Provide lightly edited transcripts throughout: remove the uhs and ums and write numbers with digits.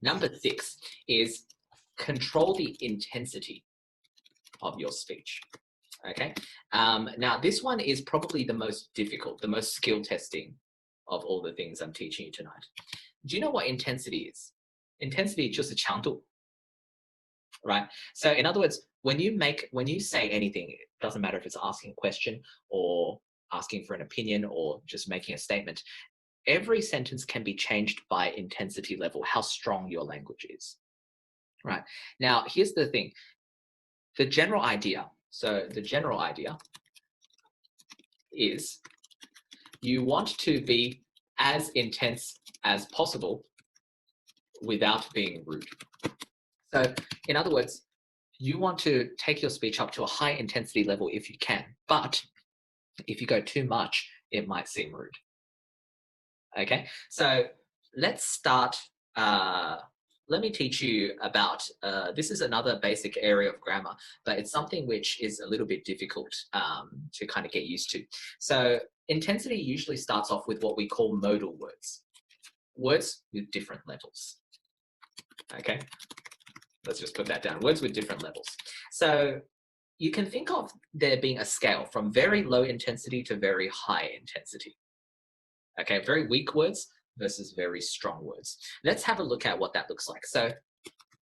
Number 6 is control the intensity of your speech. Okay. Now, this one is probably the most difficult, the most skill testing of all the things I'm teaching you tonight. Do you know what intensity is? Intensity is just 强度, right? So in other words, when you say anything, it doesn't matter if it's asking a question or asking for an opinion or just making a statement, every sentence can be changed by intensity level, how strong your language is, right? Now, here's the thing. The general idea is you want to be as intense as possible without being rude. So in other words, you want to take your speech up to a high intensity level if you can, but if you go too much, it might seem rude. Okay, so let's start. Let me teach you about, this is another basic area of grammar, but it's something which is a little bit difficult to kind of get used to. So intensity usually starts off with what we call modal words, words with different levels. Okay, let's just put that down, words with different levels. So you can think of there being a scale from very low intensity to very high intensity. Okay, very weak words versus very strong words. Let's have a look at what that looks like. So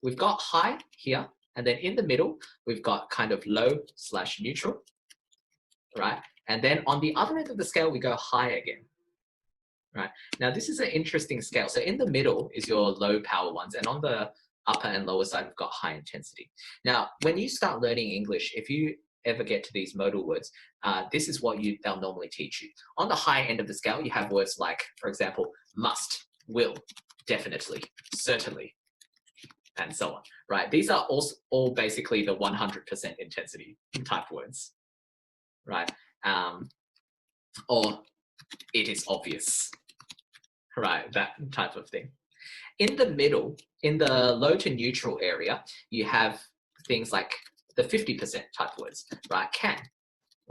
we've got high here, and then in the middle, we've got kind of low/neutral, right? And then on the other end of the scale, we go high again, right? Now, this is an interesting scale. So in the middle is your low power ones, and on the upper and lower side, we've got high intensity. Now, when you start learning English, if you ever get to these modal words, this is what they'll normally teach you. On the high end of the scale, you have words like, for example, must, will, definitely, certainly, and so on, right? These are all basically the 100% intensity type words, right? Or it is obvious, right? That type of thing. In the middle, in the low to neutral area, you have things like the 50% type words, right? Can.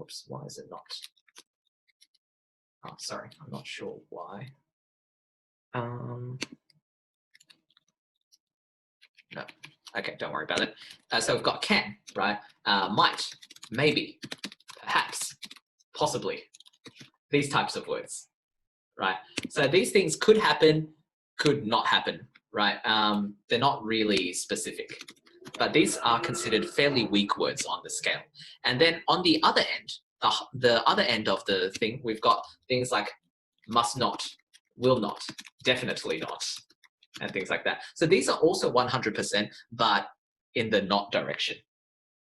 Oops, why is it not? Oh, sorry, I'm not sure why. No. Okay, don't worry about it. So we've got can, right? Might, maybe, perhaps, possibly. These types of words, right? So these things could happen, could not happen, right? They're not really specific. But these are considered fairly weak words on the scale. And then on the other end, the other end of the thing, we've got things like must not, will not, definitely not, and things like that. So these are also 100%, but in the not direction,